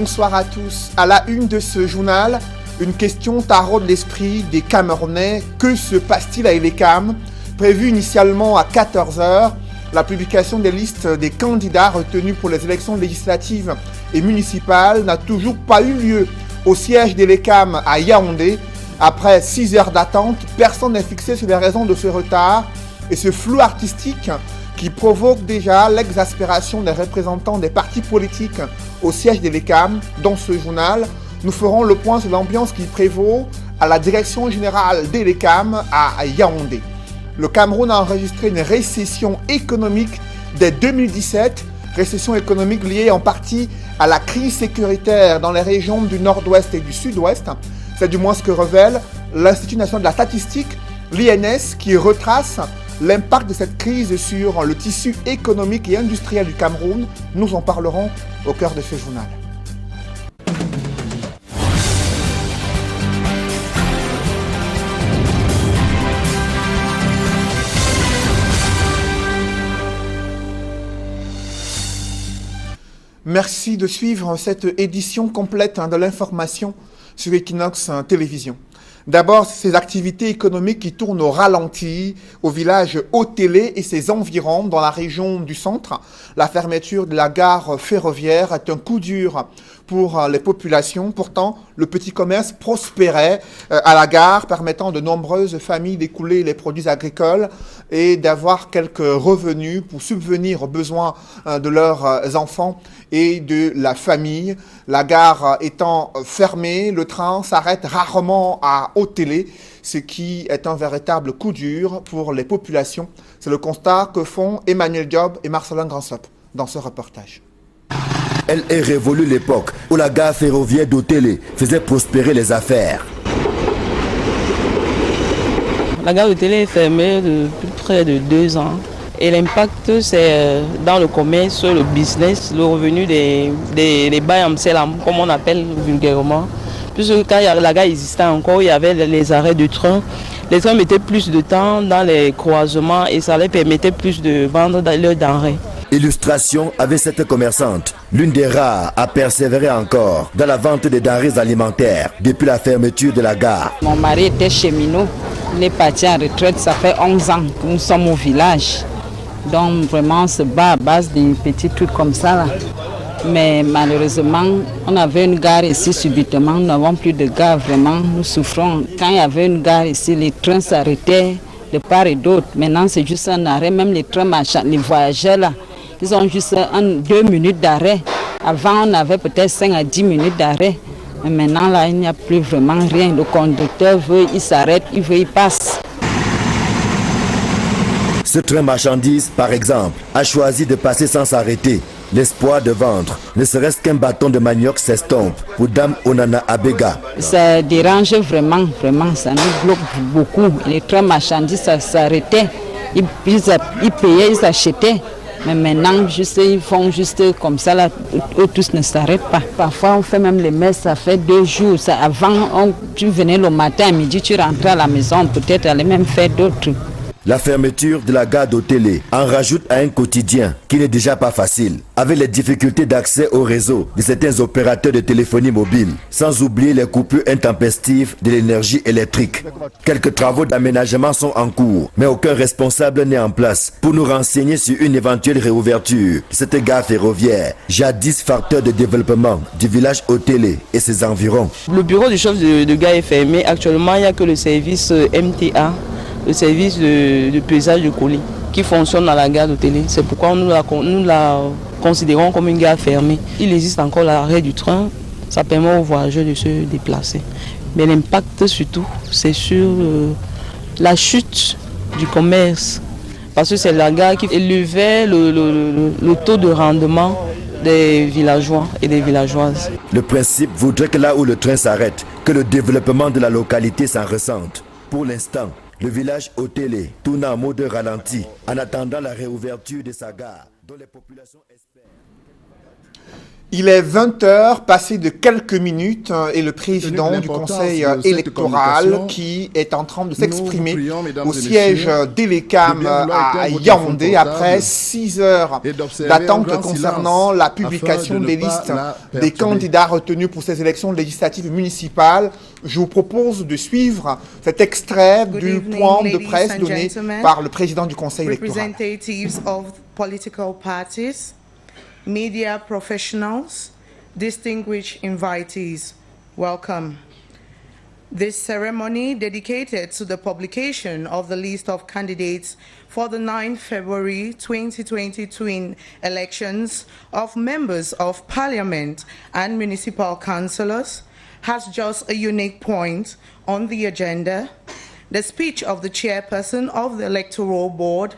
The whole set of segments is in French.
bonsoir à tous. À la une de ce journal, une question taraude l'esprit des Camerounais. Que se passe-t-il à l'ECAM? Prévu initialement à 14 h, la publication des listes des candidats retenus pour les élections législatives et municipales n'a toujours pas eu lieu au siège de l'ECAM à Yaoundé. Après 6 heures d'attente, personne n'est fixé sur les raisons de ce retard et ce flou artistique qui provoque déjà l'exaspération des représentants des partis politiques au siège de l'ECAM. Dans ce journal, nous ferons le point sur l'ambiance qui prévaut à la direction générale de l'ECAM à Yaoundé. Le Cameroun a enregistré une récession économique dès 2017, récession économique liée en partie à la crise sécuritaire dans les régions du nord-ouest et du sud-ouest. C'est du moins ce que révèle l'Institut national de la statistique, l'INS, qui retrace l'impact de cette crise sur le tissu économique et industriel du Cameroun. Nous en parlerons au cœur de ce journal. Merci de suivre cette édition complète de l'information sur Equinox Télévision. D'abord, ces activités économiques qui tournent au ralenti au village Haut-Télé et ses environs dans la région du centre. La fermeture de la gare ferroviaire est un coup dur pour les populations. Pourtant, le petit commerce prospérait à la gare, permettant de nombreuses familles d'écouler les produits agricoles et d'avoir quelques revenus pour subvenir aux besoins de leurs enfants et de la famille. La gare étant fermée, le train s'arrête rarement à Haut-Télé, ce qui est un véritable coup dur pour les populations. C'est le constat que font Emmanuel Diop et Marcelin Gransop dans ce reportage. Elle est révolue l'époque où la gare ferroviaire d'Haut-Télé faisait prospérer les affaires. La gare d'Haut-Télé est fermée depuis près de 2 ans. Et l'impact, c'est dans le commerce, le business, le revenu des bails en selam, comme on appelle vulgairement. Puisque quand la gare existait encore, il y avait les arrêts de train. Les trains mettaient plus de temps dans les croisements et ça leur permettait plus de vendre leurs denrées. Illustration avec cette commerçante, l'une des rares à persévérer encore dans la vente des denrées alimentaires depuis la fermeture de la gare. Mon mari était cheminot, il est parti en retraite, ça fait 11 ans que nous sommes au village. Donc vraiment on se bat à base de petits trucs comme ça là. Mais malheureusement, on avait une gare ici subitement, nous n'avons plus de gare vraiment, nous souffrons. Quand il y avait une gare ici, les trains s'arrêtaient de part et d'autre. Maintenant c'est juste un arrêt, même les trains marchands, les voyageurs là, ils ont juste 2 minutes d'arrêt. Avant on avait peut-être 5 à 10 minutes d'arrêt. Mais maintenant là, il n'y a plus vraiment rien. Le conducteur veut, il s'arrête, il veut, il passe. Ce train marchandise, par exemple, a choisi de passer sans s'arrêter. L'espoir de vendre, ne serait-ce qu'un bâton de manioc s'estompe pour Dame Onana Abega. Ça dérange vraiment, ça nous bloque beaucoup. Les trains marchandises, ça s'arrêtait. Ils payaient, ils achetaient. Mais maintenant, ils font juste comme ça, là, eux tous ne s'arrêtent pas. Parfois, on fait même les messes, ça fait 2 jours. Ça, avant, tu venais le matin, à midi, tu rentrais à la maison, peut-être aller même faire d'autres. La fermeture de la gare d'Haut-Télé en rajoute à un quotidien qui n'est déjà pas facile, avec les difficultés d'accès au réseau de certains opérateurs de téléphonie mobile, sans oublier les coupures intempestives de l'énergie électrique. Quelques travaux d'aménagement sont en cours, mais aucun responsable n'est en place pour nous renseigner sur une éventuelle réouverture de cette gare ferroviaire, jadis facteur de développement du village Haut-Télé et ses environs. Le bureau du chef de gare est fermé. Actuellement, il n'y a que le service MTA, le service de pesage de colis qui fonctionne dans la gare d'Haut-Télé. C'est pourquoi nous la considérons comme une gare fermée. Il existe encore l'arrêt du train, ça permet aux voyageurs de se déplacer. Mais l'impact surtout, c'est sur la chute du commerce. Parce que c'est la gare qui élevait le taux de rendement des villageois et des villageoises. Le principe voudrait que là où le train s'arrête, que le développement de la localité s'en ressente. Pour l'instant, le village Haut-Télé tourne en mode ralenti en attendant la réouverture de sa gare dont les populations espèrent. Il est 20h, passé de quelques minutes, et le président du conseil électoral qui est en train de s'exprimer au siège d'Elecam à Yaoundé après 6 heures d'attente concernant la publication des listes des candidats retenus pour ces élections législatives municipales. Je vous propose de suivre cet extrait du point de presse donné par le président du conseil électoral. Media professionals, distinguished invitees, welcome. This ceremony dedicated to the publication of the list of candidates for the 9 February 2022 elections of members of parliament and municipal councillors has just a unique point on the agenda, the speech of the chairperson of the electoral board,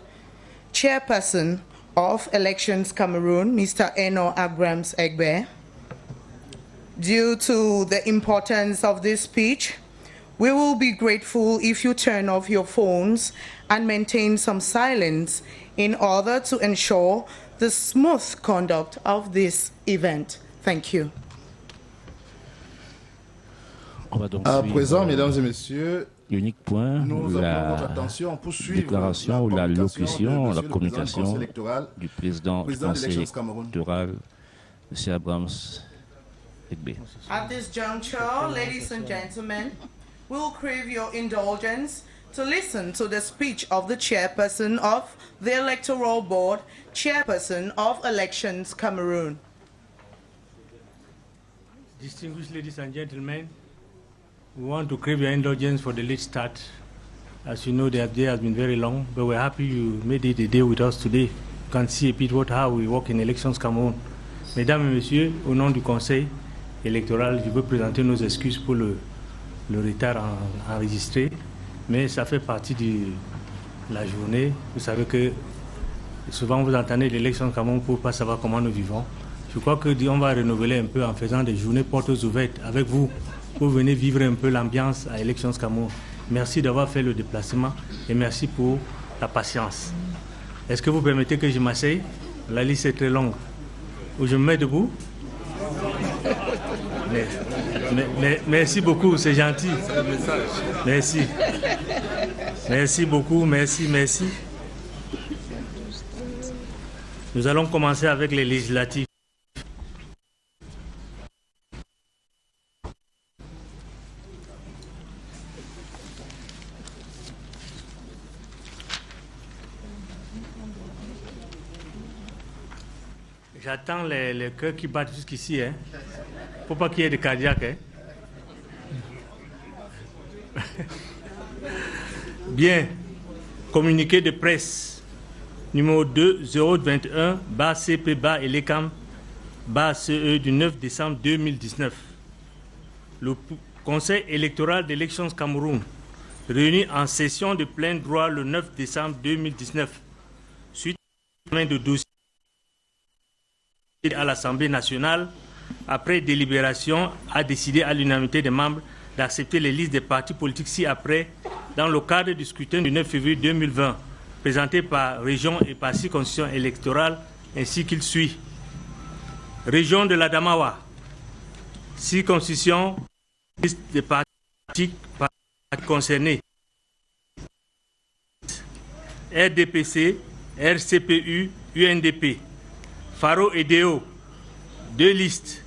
chairperson of Elections Cameroon, Mr. Eno Abrams Egbe. Due to the importance of this speech, we will be grateful if you turn off your phones and maintain some silence in order to ensure the smooth conduct of this event. Thank you. À présent, mesdames et messieurs, l'unique point, la déclaration ou la locution, la communication du président du conseil électoral, M. Abrams Egbe. At this juncture, ladies and gentlemen, we will crave your indulgence to listen to the speech of the chairperson of the electoral board, chairperson of Elections Cameroon. Distinguished ladies and gentlemen, we want to crave your indulgence for the late start. As you know, the day has been very long, but we're happy you made it a day with us today. You can see a bit how we work in Elections Cameroon. Mesdames et messieurs, au nom du Conseil électoral, je veux présenter nos excuses pour le retard enregistré, mais ça fait partie de la journée. Vous savez que souvent vous entendez l'Elections Cameroun pour ne pas savoir comment nous vivons. Je crois qu'on va renouveler un peu en faisant des journées portes ouvertes avec vous, pour venir vivre un peu l'ambiance à Elections Cameroun. Merci d'avoir fait le déplacement et merci pour la patience. Est-ce que vous permettez que je m'asseye? La liste est très longue. Ou je me mets debout? Merci beaucoup, c'est gentil. Merci. Merci beaucoup, merci. Nous allons commencer avec les législatives. J'attends les cœurs qui battent jusqu'ici. Hein. Faut pas qu'il y ait de cardiaque. Hein. Bien. Communiqué de presse. Numéro 2-021-CP-Elecam-CE du 9 décembre 2019. Le Conseil électoral d'Elections Cameroun, réuni en session de plein droit le 9 décembre 2019, suite à l'examen de dossier à l'Assemblée nationale, après délibération, a décidé à l'unanimité des membres d'accepter les listes des partis politiques ci-après dans le cadre du scrutin du 9 février 2020, présenté par région et par circonscription électorale, ainsi qu'il suit. Région de l'Adamawa, circonscription, liste des partis concernés. RDPC, RCPU, UNDP. Faro et Deo, 2 listes,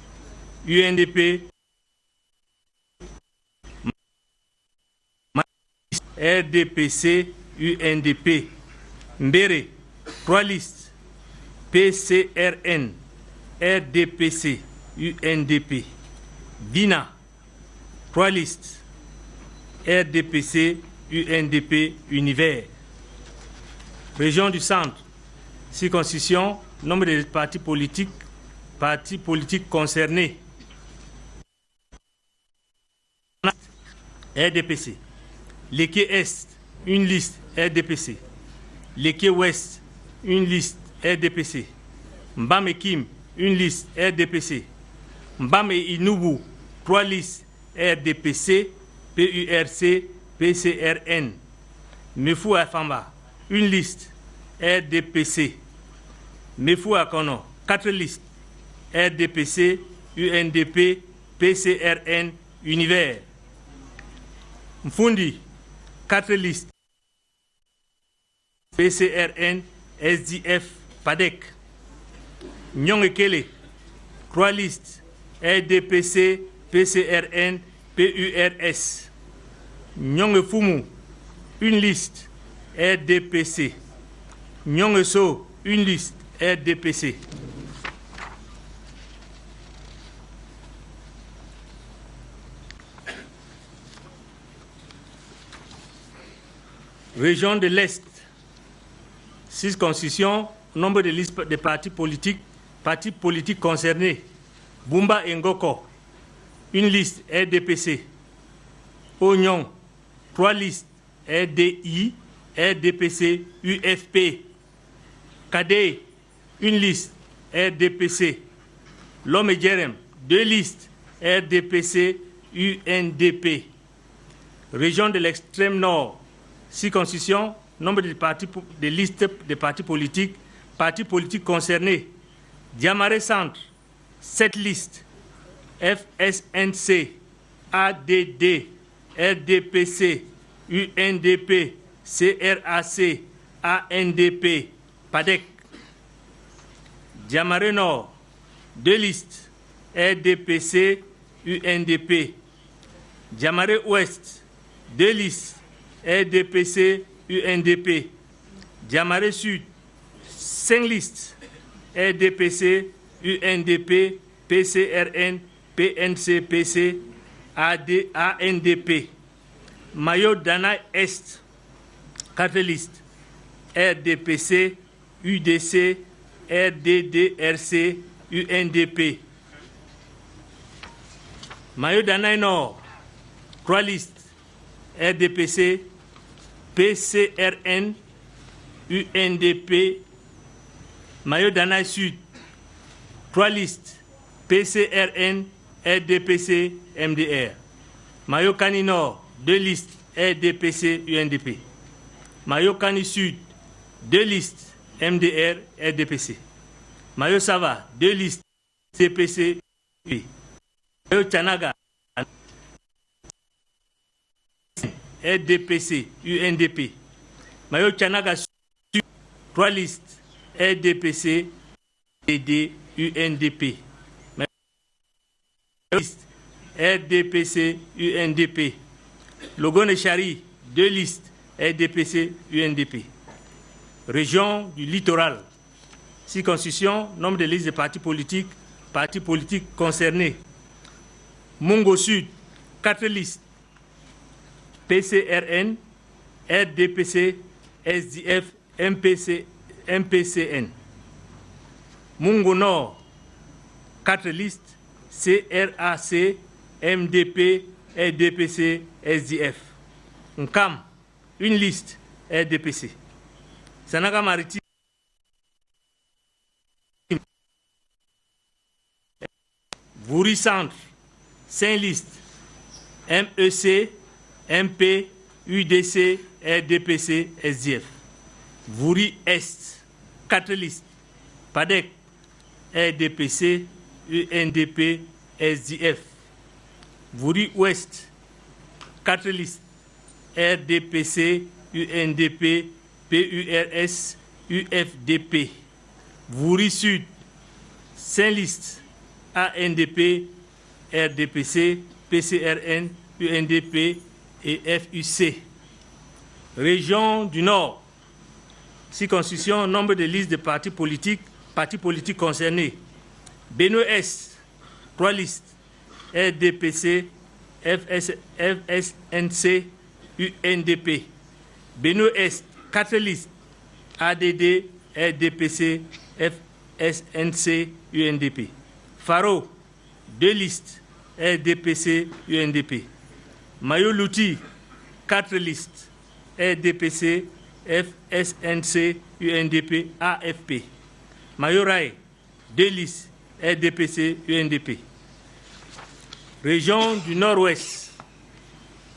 UNDP, RDPC, UNDP, Mbere, 3 listes, PCRN, RDPC, UNDP, Dina, 3 listes, RDPC, UNDP, Univers. Région du Centre, circonscription, nombre de partis politiques concernés. RDPC. Léké Est, une liste RDPC. Léké Ouest, une liste RDPC. Mbam et Kim, une liste RDPC. Mbam et Inubu, 3 listes RDPC, PURC, PCRN. Mefou Afamba, une liste RDPC. Mefou Akono, 4 listes RDPC, UNDP, PCRN, Univers. Mfundi, 4 listes. PCRN, SDF, PADEC. Nyongekele, 3 listes. RDPC, PCRN, PURS. Nyongefumu, 1 liste. RDPC. Nyongeso, 1 liste. RDPC. Région de l'Est, 6 constitutions, nombre de listes de partis politiques concernés. Bumba Ngoko, 1 liste RDPC. Ognon, 3 listes RDI, RDPC, UFP. Kadé, 1 liste RDPC. Lome Djerem, 2 listes RDPC, UNDP. Région de l'extrême nord, 6 constitutions, nombre de listes de partis politiques concernés. Diamaré Centre, 7 listes. FSNC, ADD, RDPC, UNDP, CRAC, ANDP, PADEC. Diamaré Nord, 2 listes. RDPC, UNDP. Diamaré Ouest, 2 listes. RDPC, UNDP. Diamaré Sud, 5 listes. RDPC, UNDP, PCRN, PNCPC, ANDP. Mayo Dana Est, 4 listes. RDPC, UDC, RDDRC, UNDP. Mayo Dana Nord, 3 listes. RDPC, PCRN, UNDP. Mayo Dana Sud, 3 listes. PCRN, RDPC, MDR. Mayo Kani Nord, 2 listes. RDPC, UNDP. Mayo Kani Sud, 2 listes. MDR, RDPC. Mayo Sava, 2 listes. CPC, UNDP. Mayo Tchanaga, RDPC, UNDP. Mayo Tchanaga Sud, 3 listes. RDPC, DD, UNDP. RDPC, UNDP. Logone Chari, 2 listes. RDPC, UNDP. Région du littoral, 6 constitutions, nombre de listes de partis politiques concernés. Mungo Sud, 4 listes. PCRN, RDPC, SDF, MPCN. Mungo Nord, 4 listes. CRAC, MDP, RDPC, SDF. Nkam, 1 liste. RDPC. Sanaka Maritime, Vouri Centre, 5 listes. MEC, MP, UDC, RDPC, SDF. Vouri Est, 4 listes. PADEC, RDPC, UNDP, SDF. Vouri Ouest, 4 listes. RDPC, UNDP, PURS, UFDP. Vouri Sud, 5 listes. ANDP, RDPC, PCRN, UNDP et FUC. Région du Nord, 6 constitutions, nombre de listes de partis politiques concernés. Benue Est, 3 listes. RDPC, FSNC, UNDP. Benue Est, 4 listes. ADD, RDPC, FSNC, UNDP. Faro, 2 listes. RDPC, UNDP. Mayo Louti, 4 listes. RDPC, FSNC, UNDP, AFP. Mayo Rai, 2 listes. RDPC, UNDP. Région du Nord-Ouest,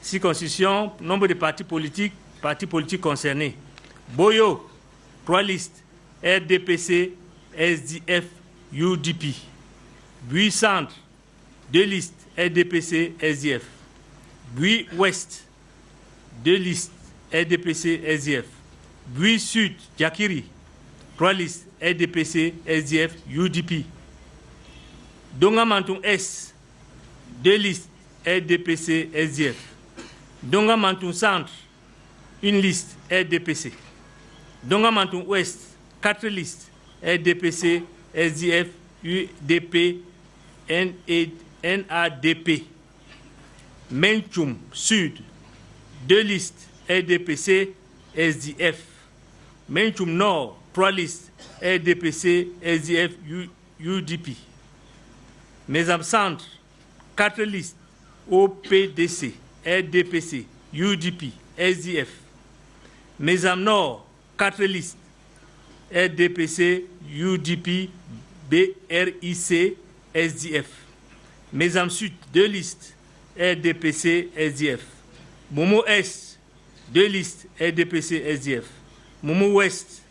6 constitutions, nombre de partis politiques concernés. Boyo, 3 listes. RDPC, SDF, UDP. Buis Centre, 2 listes RDPC SDF. Buis Ouest, 2 listes RDPC SDF. Buis Sud, Jakiri, 3 listes RDPC SDF UDP. Dongamantung Est, 2 listes RDPC SDF. Dongamantung Centre, 1 liste RDPC. Dongamantung Ouest, 4 listes RDPC SDF UDP NADP. Menchum Sud, 2 listes RDPC SDF. Menchum Nord, 3 listes RDPC SDF UDP. Mesam Centre, 4 listes OPDC, RDPC, UDP, SDF. Mesam Nord, 4 listes RDPC, UDP, BRIC, SDF. Mesam Sud, 2 listes RDPC, SDF. Momo Est, 2 listes RDPC, SDF. Momo Ouest,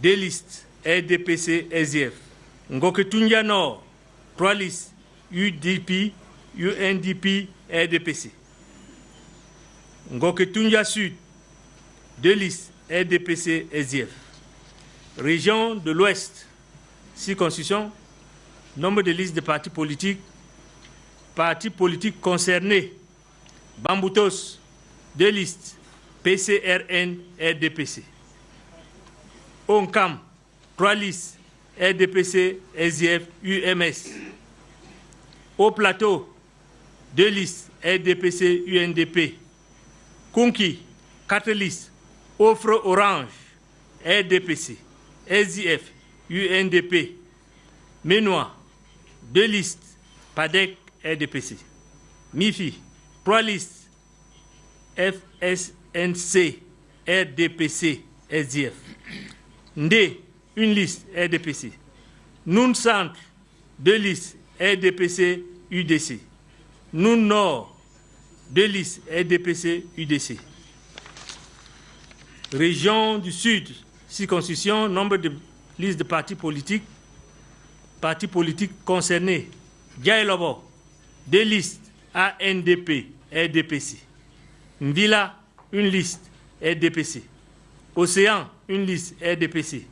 2 listes RDPC, SDF. Ngoketunja Nord, 3 listes UDP, UNDP, RDPC. Ngoketunja Sud, 2 listes RDPC, SDF. Région de l'Ouest, circonscription, nombre de listes de partis politiques concernés. Bamboutos, 2 listes PCRN, RDPC. Onkam, 3 listes RDPC, SDF, UMS. Au plateau, 2 listes RDPC, UNDP. Kunki, 4 listes. Offre Orange, RDPC, SDF, UNDP. Ménois, 2 listes PADEC, RDPC. MIFI, 3 listes FSNC, RDPC, SDF. Ndé, 1 liste RDPC. Noun Centre, 2 listes RDPC, UDC. Noun Nord, 2 listes RDPC, UDC. Région du Sud, circonscription, nombre de listes de partis politiques concernés. Diaïlobo, 2 listes ANDP, RDPC. Mbila, 1 liste RDPC. Océan, 1 liste RDPC.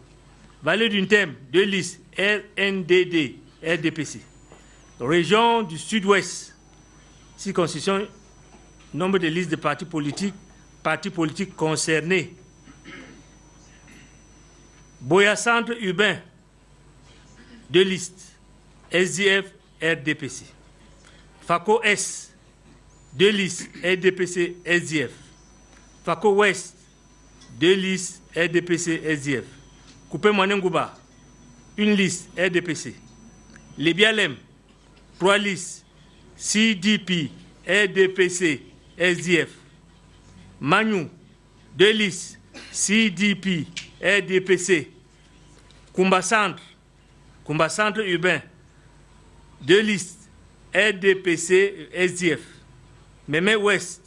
Vallée d'une Thème, 2 listes RNDD, RDPC. Région du Sud-Ouest, circonscription, nombre de listes de partis politiques concernés. Boya Centre urbain, 2 listes SDF, RDPC. Fako S, 2 listes RDPC, SDF. Fako Ouest, 2 listes RDPC, SDF. Coupé Manengouba, 1 liste RDPC. Lébialem, 3 listes CDP, RDPC, SDF. Magnou, 2 listes CDP, RDPC. Kumba Centre urbain, 2 listes RDPC, SDF. Mémé Ouest,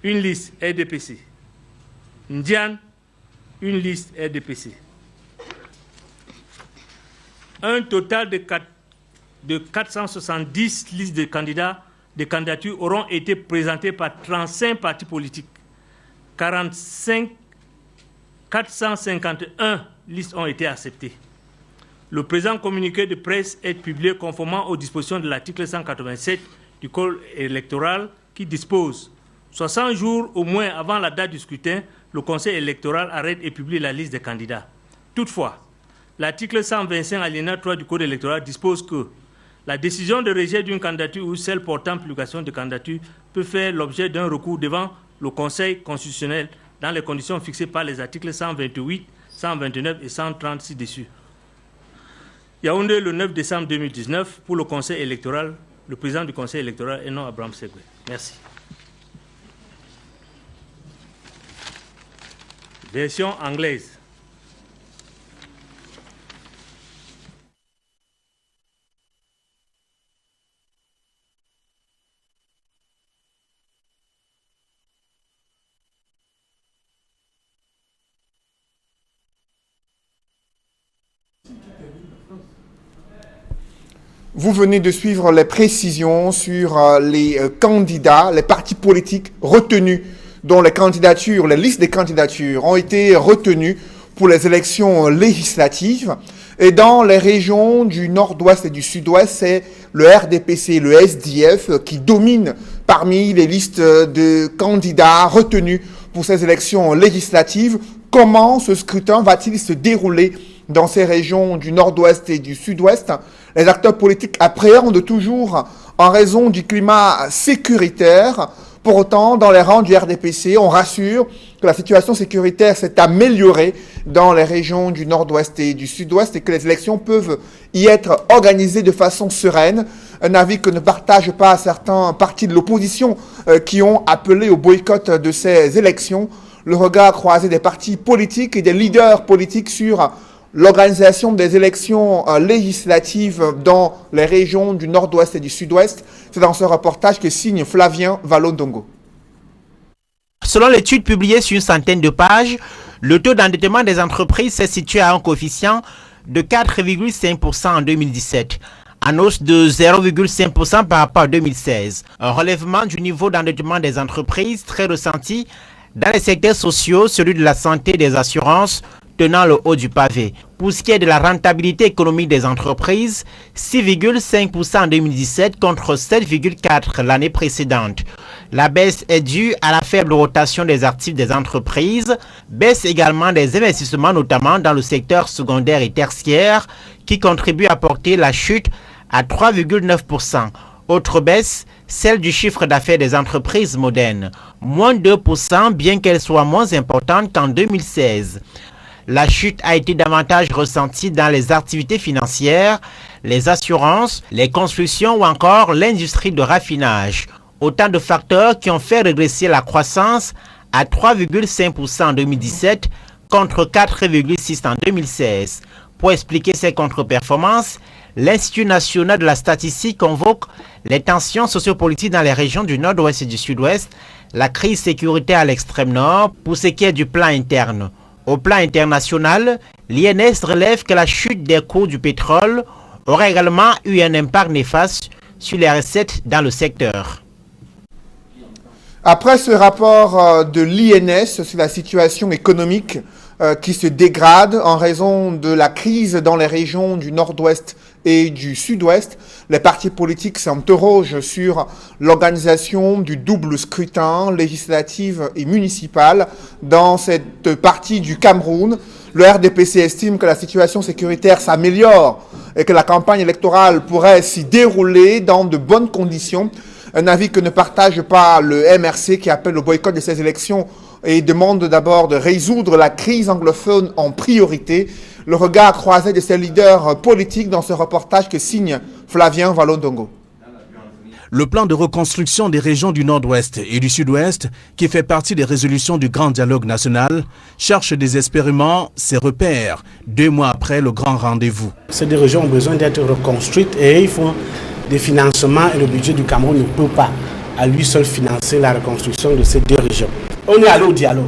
1 liste RDPC. Ndian, 1 liste RDPC. Un total de 470 listes de candidatures auront été présentées par 35 partis politiques. 451 listes ont été acceptées. Le présent communiqué de presse est publié conformément aux dispositions de l'article 187 du Code électoral qui dispose 60 jours au moins avant la date du scrutin, le Conseil électoral arrête et publie la liste des candidats. Toutefois, l'article 125 alinéa 3 du Code électoral dispose que la décision de rejet d'une candidature ou celle portant publication de candidature peut faire l'objet d'un recours devant le Conseil constitutionnel dans les conditions fixées par les articles 128, 129 et 130 ci-dessus. Yaoundé, le 9 décembre 2019, pour le Conseil électoral, le président du Conseil électoral est non Abraham Segwe. Merci. Version anglaise. Vous venez de suivre les précisions sur les candidats, les partis politiques retenus, dont les candidatures, les listes des candidatures ont été retenues pour les élections législatives. Et dans les régions du nord-ouest et du sud-ouest, c'est le RDPC, le SDF qui domine parmi les listes de candidats retenus pour ces élections législatives. Comment ce scrutin va-t-il se dérouler dans ces régions du nord-ouest et du sud-ouest? Les acteurs politiques appréhendent toujours en raison du climat sécuritaire. Pour autant, dans les rangs du RDPC, on rassure que la situation sécuritaire s'est améliorée dans les régions du nord-ouest et du sud-ouest et que les élections peuvent y être organisées de façon sereine. Un avis que ne partagent pas certains partis de l'opposition qui ont appelé au boycott de ces élections. Le regard croisé des partis politiques et des leaders politiques sur l'organisation des élections législatives dans les régions du nord-ouest et du sud-ouest. C'est dans ce reportage que signe Flavien Valondongo. Selon l'étude publiée sur une centaine de pages, le taux d'endettement des entreprises s'est situé à un coefficient de 4,5% en 2017, en hausse de 0,5% par rapport à 2016. Un relèvement du niveau d'endettement des entreprises très ressenti dans les secteurs sociaux, celui de la santé et des assurances, tenant le haut du pavé. Pour ce qui est de la rentabilité économique des entreprises, 6,5% en 2017 contre 7,4% l'année précédente. La baisse est due à la faible rotation des actifs des entreprises, baisse également des investissements notamment dans le secteur secondaire et tertiaire qui contribue à porter la chute à 3,9%. Autre baisse, celle du chiffre d'affaires des entreprises modernes, moins 2% bien qu'elle soit moins importante qu'en 2016. La chute a été davantage ressentie dans les activités financières, les assurances, les constructions ou encore l'industrie de raffinage. Autant de facteurs qui ont fait régresser la croissance à 3,5% en 2017 contre 4,6% en 2016. Pour expliquer ces contre-performances, l'Institut national de la statistique convoque les tensions sociopolitiques dans les régions du nord-ouest et du sud-ouest, la crise sécuritaire à l'extrême nord pour ce qui est du plan interne. Au plan international, l'INS relève que la chute des cours du pétrole aurait également eu un impact néfaste sur les recettes dans le secteur. Après ce rapport de l'INS sur la situation économique qui se dégrade en raison de la crise dans les régions du nord-ouest et du sud-ouest, les partis politiques s'interrogent sur l'organisation du double scrutin législatif et municipal dans cette partie du Cameroun. Le RDPC estime que la situation sécuritaire s'améliore et que la campagne électorale pourrait s'y dérouler dans de bonnes conditions. Un avis que ne partage pas le MRC qui appelle au boycott de ces élections et demande d'abord de résoudre la crise anglophone en priorité. Le regard croisé de ces leaders politiques dans ce reportage que signe Flavien Valondongo. Le plan de reconstruction des régions du nord-ouest et du sud-ouest, qui fait partie des résolutions du Grand Dialogue National, cherche désespérément ses repères 2 mois après le grand rendez-vous. Ces deux régions ont besoin d'être reconstruites et il faut des financements et le budget du Cameroun ne peut pas à lui seul financer la reconstruction de ces deux régions. On est allé au dialogue.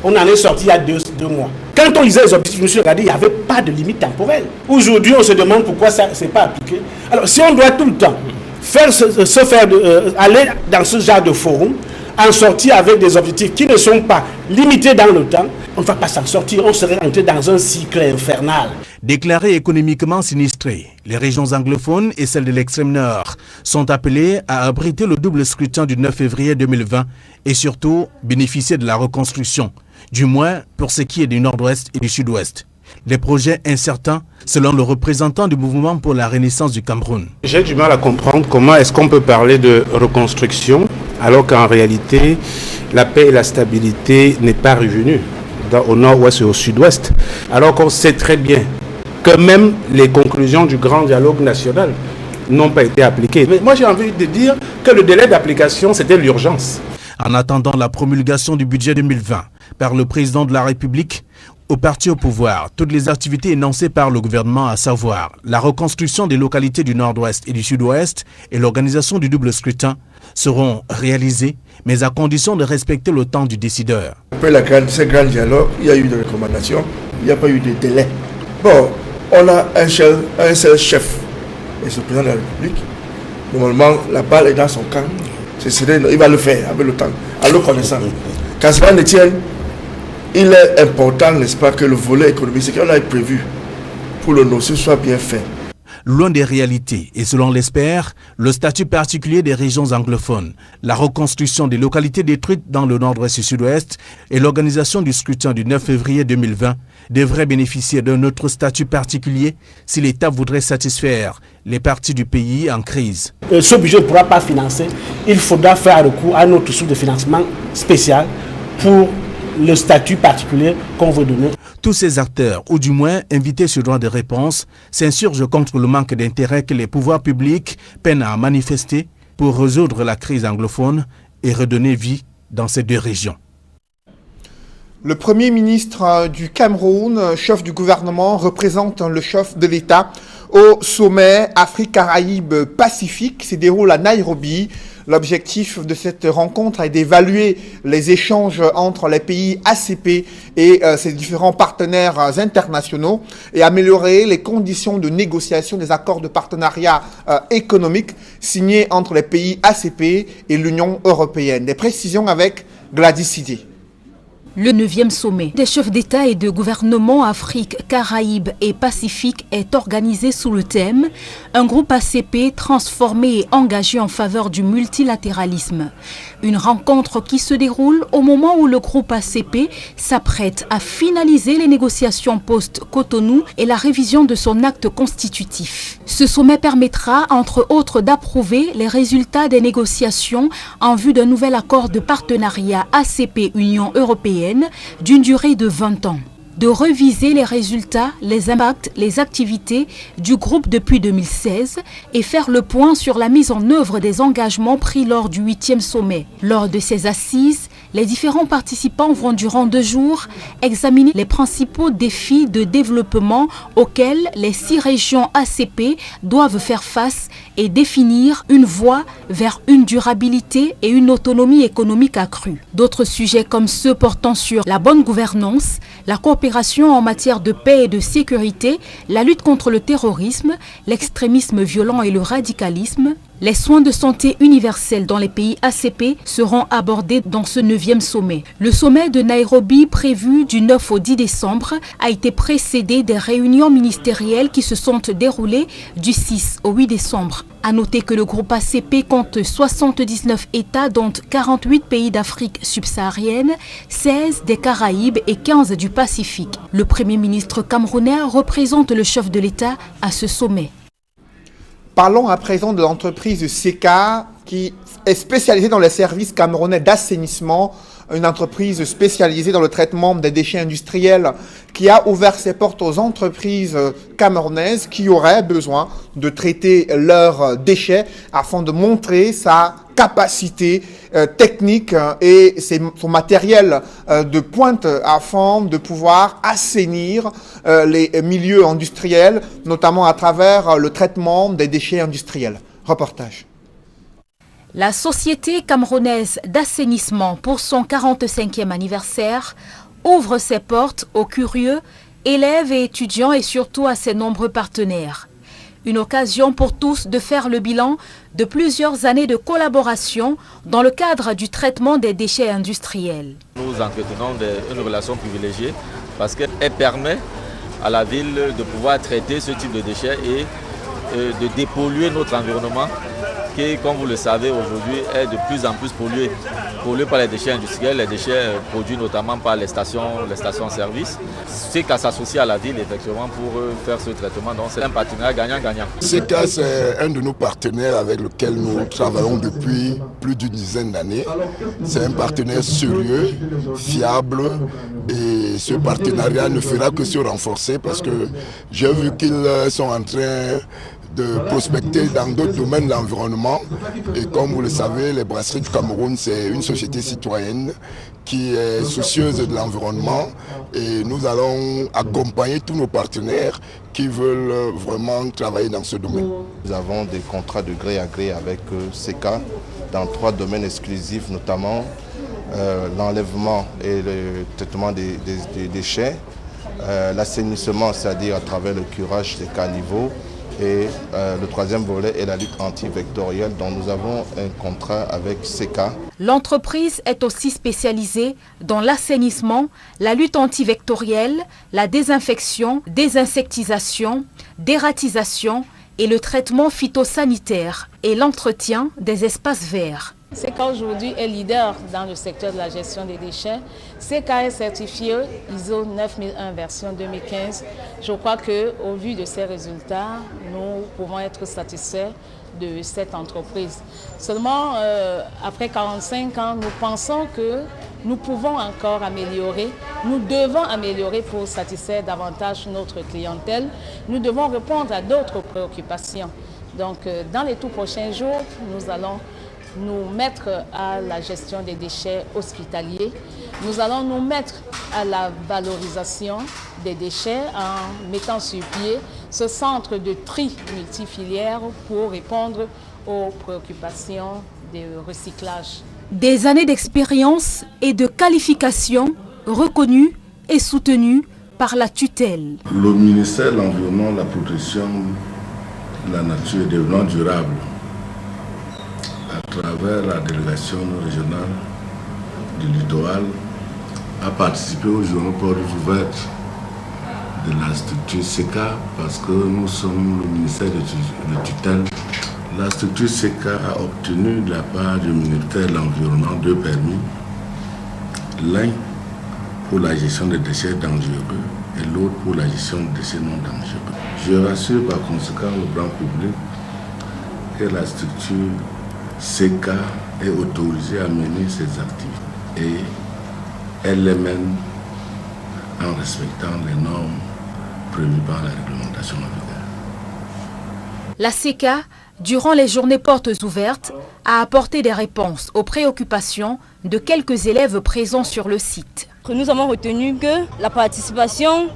On en est sorti il y a deux mois. Quand on lisait les objectifs, je me suis regardé, il n'y avait pas de limite temporelle. Aujourd'hui, on se demande pourquoi ça ne s'est pas appliqué. Alors, si on doit tout le temps aller dans ce genre de forum, en sortir avec des objectifs qui ne sont pas limités dans le temps, on ne va pas s'en sortir, on serait entré dans un cycle infernal. Déclarées économiquement sinistrées, les régions anglophones et celles de l'extrême nord sont appelées à abriter le double scrutin du 9 février 2020 et surtout bénéficier de la reconstruction, du moins pour ce qui est du nord-ouest et du sud-ouest. Des projets incertains, selon le représentant du mouvement pour la renaissance du Cameroun. J'ai du mal à comprendre comment est-ce qu'on peut parler de reconstruction alors qu'en réalité, la paix et la stabilité n'est pas revenue au nord-ouest et au sud-ouest, alors qu'on sait très bien que même les conclusions du Grand Dialogue National n'ont pas été appliquées. Mais moi, j'ai envie de dire que le délai d'application, c'était l'urgence. En attendant la promulgation du budget 2020 par le président de la République, au parti au pouvoir, toutes les activités énoncées par le gouvernement, à savoir la reconstruction des localités du nord-ouest et du sud-ouest et l'organisation du double scrutin, seront réalisées, mais à condition de respecter le temps du décideur. Après ce grand dialogue, il y a eu des recommandations, il n'y a pas eu de délai. Bon, on a un seul chef et c'est le président de la République. Normalement, la balle est dans son camp. Il va le faire avec le temps, à le connaissant. Quand cela ne tient, il est important, n'est-ce pas, que le volet économique, ce qu'on a prévu pour le NOCI soit bien fait. Loin des réalités et selon l'expert, le statut particulier des régions anglophones, la reconstruction des localités détruites dans le nord-ouest et sud-ouest et l'organisation du scrutin du 9 février 2020 devraient bénéficier d'un autre statut particulier si l'État voudrait satisfaire les parties du pays en crise. Ce budget ne pourra pas financer, il faudra faire recours à notre source de financement spécial pour le statut particulier qu'on veut donner. Tous ces acteurs, ou du moins invités sur droit de réponse, s'insurgent contre le manque d'intérêt que les pouvoirs publics peinent à manifester pour résoudre la crise anglophone et redonner vie dans ces deux régions. Le Premier ministre du Cameroun, chef du gouvernement, représente le chef de l'État au sommet Afrique-Caraïbes-Pacifique qui se déroule à Nairobi. L'objectif de cette rencontre est d'évaluer les échanges entre les pays ACP et ses différents partenaires internationaux et améliorer les conditions de négociation des accords de partenariat économique signés entre les pays ACP et l'Union européenne. Des précisions avec Gladys Sidé. Le 9e sommet des chefs d'État et de gouvernement Afrique, Caraïbes et Pacifique est organisé sous le thème « Un groupe ACP transformé et engagé en faveur du multilatéralisme ». Une rencontre qui se déroule au moment où le groupe ACP s'apprête à finaliser les négociations post-Cotonou et la révision de son acte constitutif. Ce sommet permettra, entre autres, d'approuver les résultats des négociations en vue d'un nouvel accord de partenariat ACP-Union européenne d'une durée de 20 ans. De reviser les résultats, les impacts, les activités du groupe depuis 2016 et faire le point sur la mise en œuvre des engagements pris lors du 8e sommet. Lors de ces assises, les différents participants vont durant 2 jours examiner les principaux défis de développement auxquels les 6 régions ACP doivent faire face et définir une voie vers une durabilité et une autonomie économique accrue. D'autres sujets comme ceux portant sur la bonne gouvernance, la coopération en matière de paix et de sécurité, la lutte contre le terrorisme, l'extrémisme violent et le radicalisme, les soins de santé universels dans les pays ACP seront abordés dans ce 9e sommet. Le sommet de Nairobi, prévu du 9 au 10 décembre, a été précédé des réunions ministérielles qui se sont déroulées du 6 au 8 décembre. À noter que le groupe ACP compte 79 États, dont 48 pays d'Afrique subsaharienne, 16 des Caraïbes et 15 du Pacifique. Le Premier ministre camerounais représente le chef de l'État à ce sommet. Parlons à présent de l'entreprise Seka qui est spécialisée dans les services camerounais d'assainissement, une entreprise spécialisée dans le traitement des déchets industriels qui a ouvert ses portes aux entreprises camerounaises qui auraient besoin de traiter leurs déchets afin de montrer sa capacité technique et son matériel de pointe afin de pouvoir assainir les milieux industriels, notamment à travers le traitement des déchets industriels. Reportage. La Société camerounaise d'assainissement pour son 45e anniversaire ouvre ses portes aux curieux, élèves et étudiants et surtout à ses nombreux partenaires. Une occasion pour tous de faire le bilan de plusieurs années de collaboration dans le cadre du traitement des déchets industriels. Nous entretenons une relation privilégiée parce qu'elle permet à la ville de pouvoir traiter ce type de déchets et de dépolluer notre environnement qui, comme vous le savez, aujourd'hui est de plus en plus pollué par les déchets industriels, les déchets produits notamment par les stations-service. C'est qu'à s'associer à la ville effectivement pour faire ce traitement. Donc c'est un partenariat gagnant-gagnant. Seka, c'est un de nos partenaires avec lequel nous travaillons depuis plus d'une dizaine d'années. C'est un partenaire sérieux, fiable et ce partenariat ne fera que se renforcer parce que j'ai vu qu'ils sont en train de prospecter dans d'autres domaines de l'environnement. Et comme vous le savez, les Brasseries du Cameroun, c'est une société citoyenne qui est soucieuse de l'environnement. Et nous allons accompagner tous nos partenaires qui veulent vraiment travailler dans ce domaine. Nous avons des contrats de gré à gré avec Seka dans 3 domaines exclusifs, notamment l'enlèvement et le traitement des déchets, l'assainissement, c'est-à-dire à travers le curage des caniveaux, Et le troisième volet est la lutte antivectorielle dont nous avons un contrat avec SECA. L'entreprise est aussi spécialisée dans l'assainissement, la lutte antivectorielle, la désinfection, désinsectisation, dératisation et le traitement phytosanitaire et l'entretien des espaces verts. SECA aujourd'hui est leader dans le secteur de la gestion des déchets. SECA est certifié ISO 9001 version 2015. Je crois qu'au vu de ces résultats, nous pouvons être satisfaits de cette entreprise. Seulement, après 45 ans, nous pensons que nous pouvons encore améliorer. Nous devons améliorer pour satisfaire davantage notre clientèle. Nous devons répondre à d'autres préoccupations. Donc, dans les tout prochains jours, nous allons nous mettre à la gestion des déchets hospitaliers. Nous allons nous mettre à la valorisation des déchets en mettant sur pied ce centre de tri multifilière pour répondre aux préoccupations de recyclage. Des années d'expérience et de qualification reconnues et soutenues par la tutelle. Le ministère de l'Environnement, la protection de la nature et du développement durable, à travers la délégation régionale du littoral, a participé aux journaux portes ouvertes de la structure SECA parce que nous sommes le ministère de tutelle. La structure SECA a obtenu de la part du ministère de l'Environnement 2 permis, l'un pour la gestion des déchets dangereux et l'autre pour la gestion des déchets non dangereux. Je rassure par conséquent le grand public que la structure SECA est autorisée à mener ses activités et elle les mène en respectant les normes prévues par la réglementation en vigueur. La SECA, durant les journées portes ouvertes, a apporté des réponses aux préoccupations de quelques élèves présents sur le site. Nous avons retenu que la participation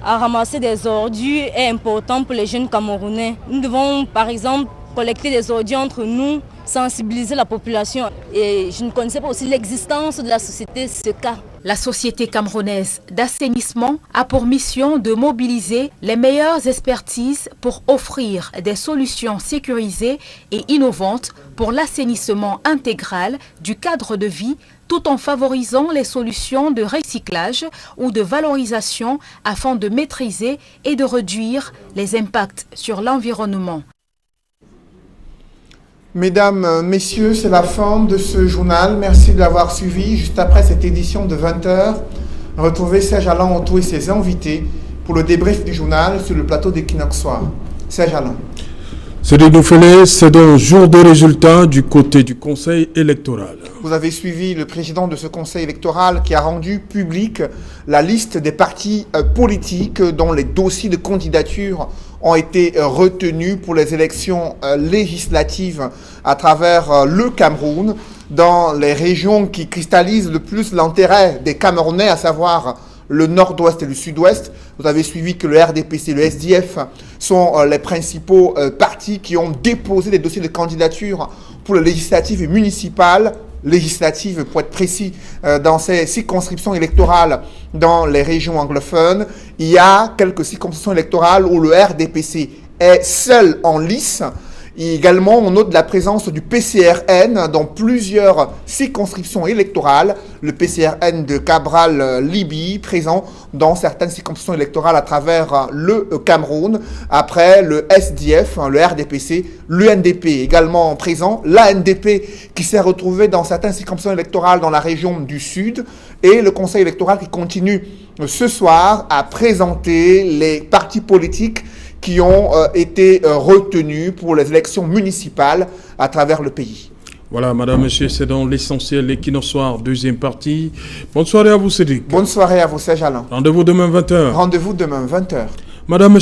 à ramasser des ordures est importante pour les jeunes Camerounais. Nous devons par exemple collecter des ordures entre nous, sensibiliser la population. Et je ne connaissais pas aussi l'existence de la société SECA. La société camerounaise d'assainissement a pour mission de mobiliser les meilleures expertises pour offrir des solutions sécurisées et innovantes pour l'assainissement intégral du cadre de vie, tout en favorisant les solutions de recyclage ou de valorisation afin de maîtriser et de réduire les impacts sur l'environnement. Mesdames, Messieurs, c'est la fin de ce journal. Merci de l'avoir suivi. Juste après cette édition de 20h, retrouvez Serge Alain Otto et ses invités pour le débrief du journal sur le plateau d'Equinox Soir. Serge Alain. C'est dénouflé, c'est donc jour de résultats du côté du Conseil électoral. Vous avez suivi le président de ce Conseil électoral qui a rendu public la liste des partis politiques dont les dossiers de candidature ont été retenus pour les élections législatives à travers le Cameroun, dans les régions qui cristallisent le plus l'intérêt des Camerounais, à savoir le nord-ouest et le sud-ouest. Vous avez suivi que le RDPC et le SDF sont les principaux partis qui ont déposé des dossiers de candidature pour les législatives et municipales, législatives pour être précis, dans ces circonscriptions électorales dans les régions anglophones. Il y a quelques circonscriptions électorales où le RDPC est seul en lice. Et également, on note la présence du PCRN dans plusieurs circonscriptions électorales. Le PCRN de Cabral-Libye, présent dans certaines circonscriptions électorales à travers le Cameroun. Après, le SDF, le RDPC, l'UNDP également présent. L'ANDP qui s'est retrouvé dans certaines circonscriptions électorales dans la région du Sud. Et le Conseil électoral qui continue ce soir à présenter les partis politiques qui ont été retenus pour les élections municipales à travers le pays. Voilà, madame, monsieur, c'est dans l'essentiel, l'Equinox Soir, deuxième partie. Bonne soirée à vous, Cédric. Bonne soirée à vous, Serge Alain. Rendez-vous demain 20h. Rendez-vous demain 20h. Madame,